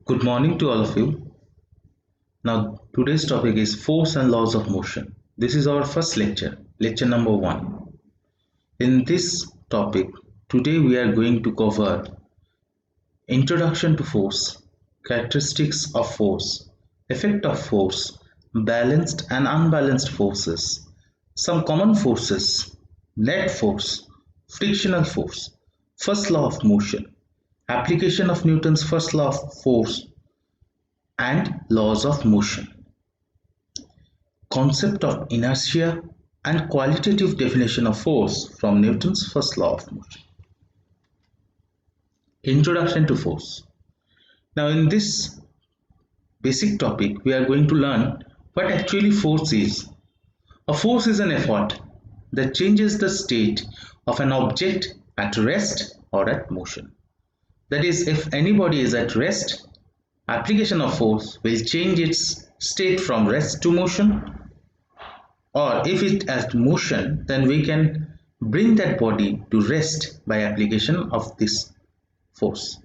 Good morning to all of you. Now, today's topic is force and laws of motion. This is our first lecture, lecture number 1. In this topic, today we are going to cover introduction to force, characteristics of force, effect of force, balanced and unbalanced forces, some common forces, net force, frictional force, first law of motion, application of Newton's first law of force and laws of motion, concept of inertia and qualitative definition of force from Newton's first law of motion. Introduction to force. Now in this basic topic we are going to learn what actually force is. A force is an effort that changes the state of an object at rest or at motion. That is, if any body is at rest, application of force will change its state from rest to motion, or if it at motion, then we can bring that body to rest by application of this force.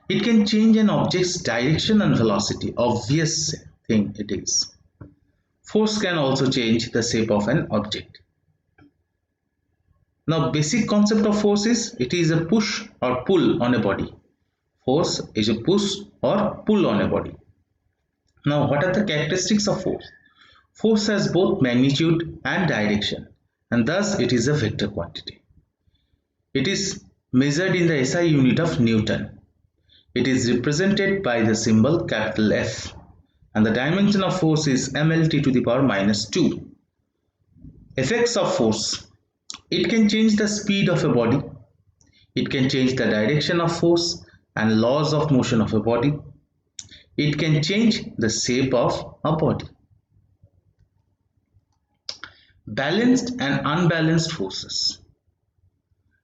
It can change an object's direction and velocity, obvious thing it is. Force can also change the shape of an object. Now, basic concept of force is it is a push or pull on a body. Force is a push or pull on a body. Now, what are the characteristics of force? Force has both magnitude and direction, and thus it is a vector quantity. It is measured in the SI unit of Newton. It is represented by the symbol capital F, and the dimension of force is mLT to the power minus 2. Effects of force. It can change the speed of a body. It can change the direction of force and laws of motion of a body. It can change the shape of a body. Balanced and unbalanced forces.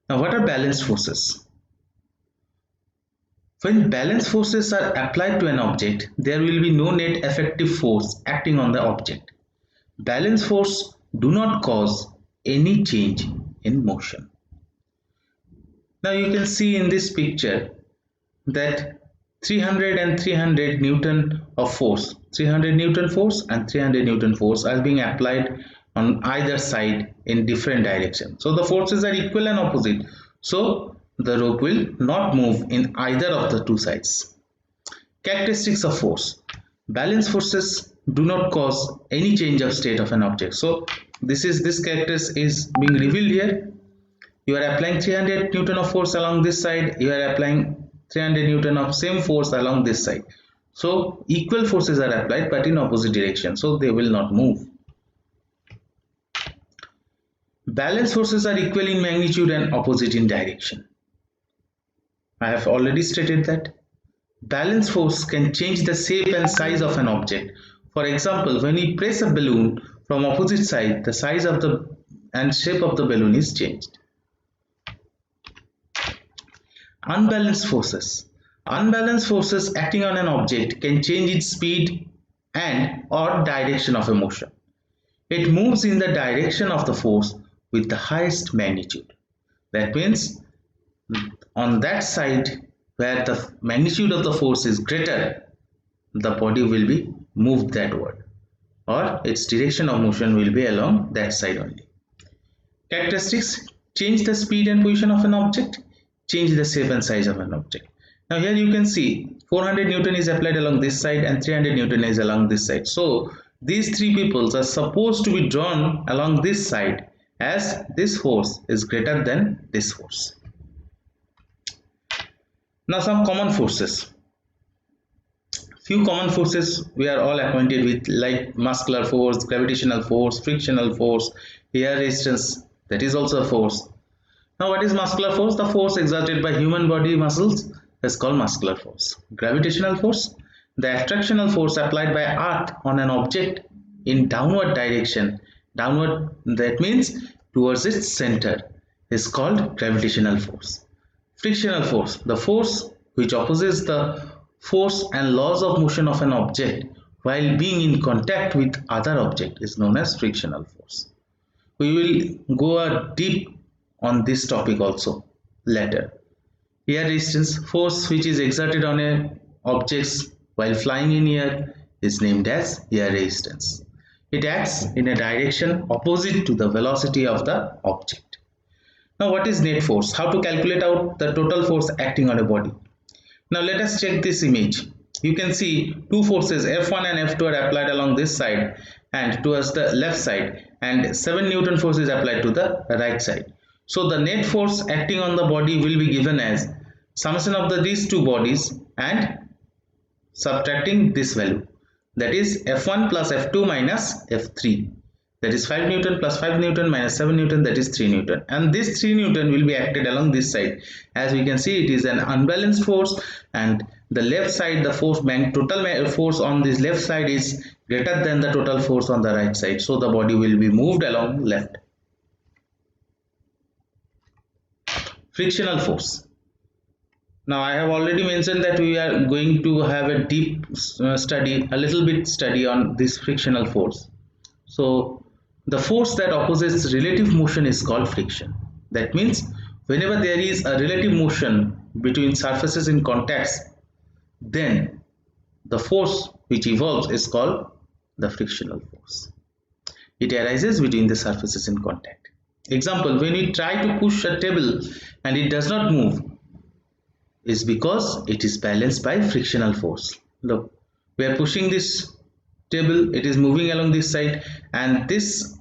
Now, what are balanced forces? When balanced forces are applied to an object, there will be no net effective force acting on the object. Balanced force do not cause any change in motion. Now you can see in this picture that 300 and 300 Newton of force, 300 Newton force and 300 Newton force are being applied on either side in different directions. So the forces are equal and opposite. So the rope will not move in either of the two sides. Characteristics of force. Balanced forces do not cause any change of state of an object. So this character is being revealed here. You are applying 300 Newton of force along this side. You are applying 300 Newton of same force along this side. So equal forces are applied but in opposite direction. So they will not move. Balanced forces are equal in magnitude and opposite in direction. I have already stated that. Balanced force can change the shape and size of an object. For example, when we press a balloon from opposite side, the size of the and shape of the balloon is changed. Unbalanced forces. Unbalanced forces acting on an object can change its speed and or direction of a motion. It moves in the direction of the force with the highest magnitude. That means on that side where the magnitude of the force is greater, the body will be moved that-ward, or its direction of motion will be along that side only. Characteristics: change the speed and position of an object, change the shape and size of an object. Now here you can see 400 Newton is applied along this side and 300 Newton is along this side. So these three peoples are supposed to be drawn along this side as this force is greater than this force. Now some common forces. Few common forces we are all acquainted with, like muscular force, gravitational force, frictional force, air resistance, that is also a force. Now what is muscular force? The force exerted by human body muscles is called muscular force. Gravitational force, the attractional force applied by earth on an object in downward direction, downward, that means towards its center, is called gravitational force. Frictional force, the force which opposes the force and laws of motion of an object while being in contact with other object, is known as frictional force. We will go deep on this topic also later. Air resistance, force which is exerted on an objects while flying in air is named as air resistance. It acts in a direction opposite to the velocity of the object. Now what is net force? How to calculate out the total force acting on a body? Now let us check this image. You can see two forces F1 and F2 are applied along this side and towards the left side, and 7 Newton force is applied to the right side. So the net force acting on the body will be given as summation of these two bodies and subtracting this value, that is F1 plus F2 minus F3, that is 5 Newton plus 5 Newton minus 7 Newton, that is 3 Newton, and this 3 Newton will be acted along this side. As we can see, it is an unbalanced force, and the left side, the force total force on this left side is greater than the total force on the right side, so the body will be moved along left. Frictional force. Now I have already mentioned that we are going to have a deep study, a little bit study on this frictional force. So the force that opposes relative motion is called friction. That means whenever there is a relative motion between surfaces in contact, then the force which evolves is called the frictional force. It arises between the surfaces in contact. Example, when we try to push a table and it does not move, is because it is balanced by frictional force. Look, we are pushing this table, it is moving along this side, and this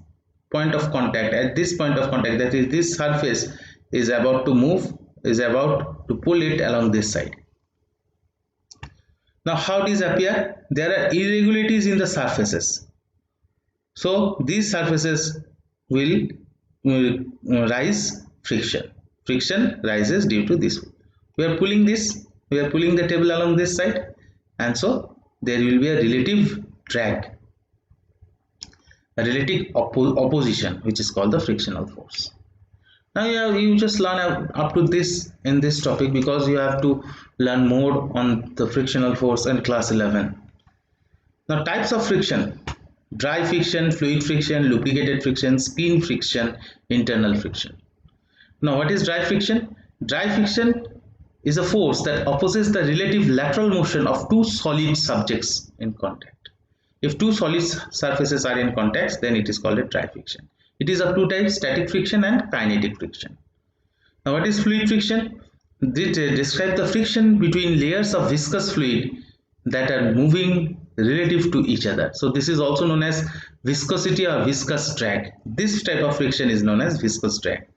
point of contact, at this point of contact, that is this surface is about to move, is about to pull it along this side. Now how does it appear? There are irregularities in the surfaces, so these surfaces will rise friction. Friction rises due to this. We are pulling the table along this side, and so there will be a relative drag, a relative opposition, which is called the frictional force. Now you just learn up to this in this topic, because you have to learn more on the frictional force in class 11. Now types of friction: dry friction, fluid friction, lubricated friction, spin friction, internal friction. Now what is dry friction? Dry friction is a force that opposes the relative lateral motion of two solid subjects in contact. If two solid surfaces are in contact, then it is called a dry friction. It is of two types: static friction and kinetic friction. Now what is fluid friction? This describes the friction between layers of viscous fluid that are moving relative to each other. So this is also known as viscosity or viscous drag. This type of friction is known as viscous drag.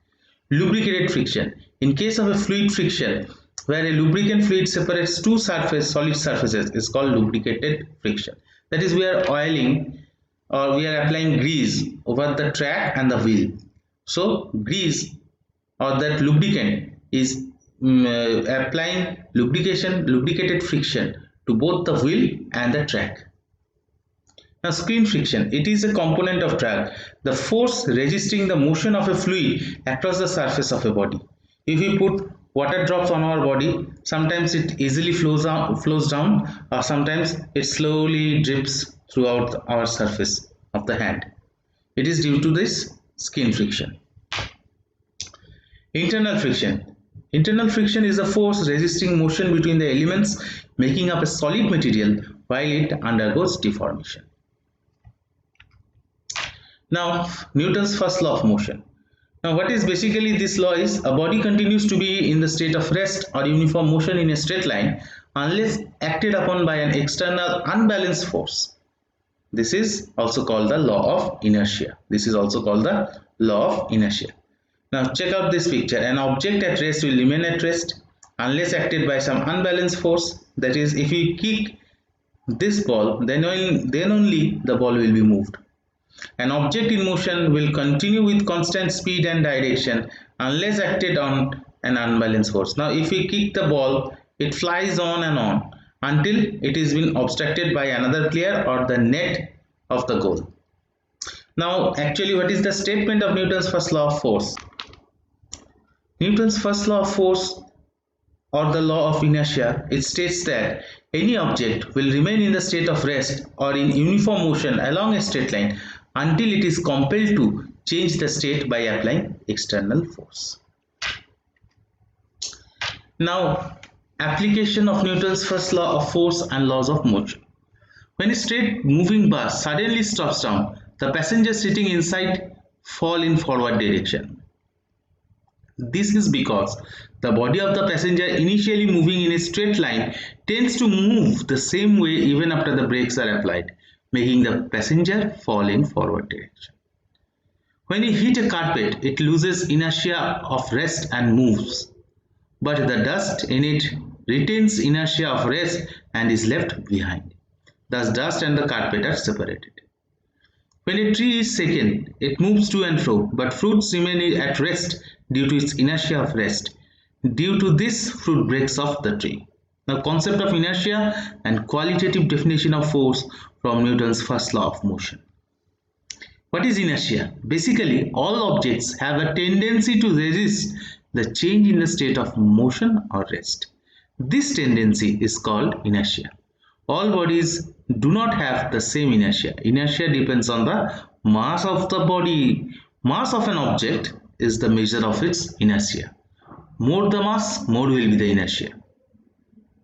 Lubricated friction. In case of a fluid friction, where a lubricant fluid separates two solid surfaces, is called lubricated friction. That is, we are oiling or we are applying grease over the track and the wheel. So grease or that lubricant is applying lubricated friction to both the wheel and the track. Now spin friction, it is a component of drag, the force resisting the motion of a fluid across the surface of a body. If we put water drops on our body, sometimes it easily flows down, or sometimes it slowly drips throughout our surface of the hand. It is due to this skin friction. Internal friction. Internal friction is a force resisting motion between the elements making up a solid material while it undergoes deformation. Now Newton's first law of motion. Now what is basically this law is, a body continues to be in the state of rest or uniform motion in a straight line unless acted upon by an external unbalanced force. This is also called the law of inertia. Now check out this picture. An object at rest will remain at rest unless acted by some unbalanced force. That is, if you kick this ball, then only the ball will be moved. An object in motion will continue with constant speed and direction unless acted on an unbalanced force. Now if we kick the ball, it flies on and on until it is been obstructed by another player or the net of the goal. Now actually, what is the statement of Newton's first law of force? Newton's first law of force, or the law of inertia, it states that any object will remain in the state of rest or in uniform motion along a straight line until it is compelled to change the state by applying external force. Now application of Newton's first law of force and laws of motion. When a straight moving bus suddenly stops down, the passengers sitting inside fall in forward direction. This is because the body of the passenger initially moving in a straight line tends to move the same way even after the brakes are applied, making the passenger fall in forward direction. When you hit a carpet, it loses inertia of rest and moves, but the dust in it retains inertia of rest and is left behind. Thus, dust and the carpet are separated. When a tree is shaken, it moves to and fro, but fruits remain at rest due to its inertia of rest. Due to this, fruit breaks off the tree. Now, concept of inertia and qualitative definition of force from Newton's first law of motion. What is inertia? Basically, all objects have a tendency to resist the change in the state of motion or rest. This tendency is called inertia. All bodies do not have the same inertia. Inertia depends on the mass of the body. Mass of an object is the measure of its inertia. More the mass, more will be the inertia.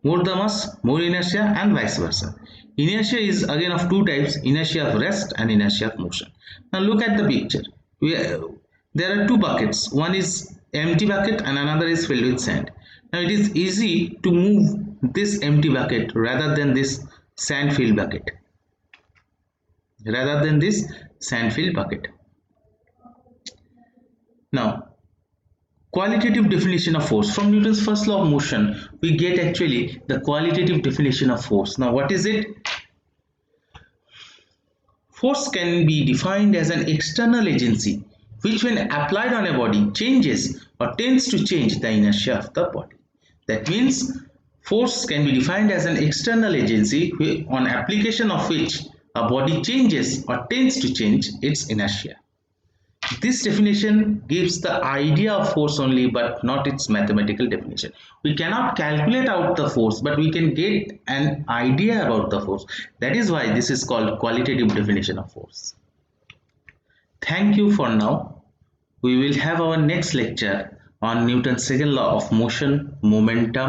More the mass, more inertia, and vice versa. Inertia is again of two types, inertia of rest and inertia of motion. Now look at the picture. There are two buckets. One is empty bucket and another is filled with sand. Now it is easy to move this empty bucket rather than this sand filled bucket. Now, qualitative definition of force. From Newton's first law of motion, we get actually the qualitative definition of force. Now, what is it? Force can be defined as an external agency which, when applied on a body, changes or tends to change the inertia of the body. That means force can be defined as an external agency on application of which a body changes or tends to change its inertia. This definition gives the idea of force only, but not its mathematical definition. We cannot calculate out the force, but we can get an idea about the force. That is why this is called qualitative definition of force. Thank you for now. We will have our next lecture on Newton's second law of motion, momentum.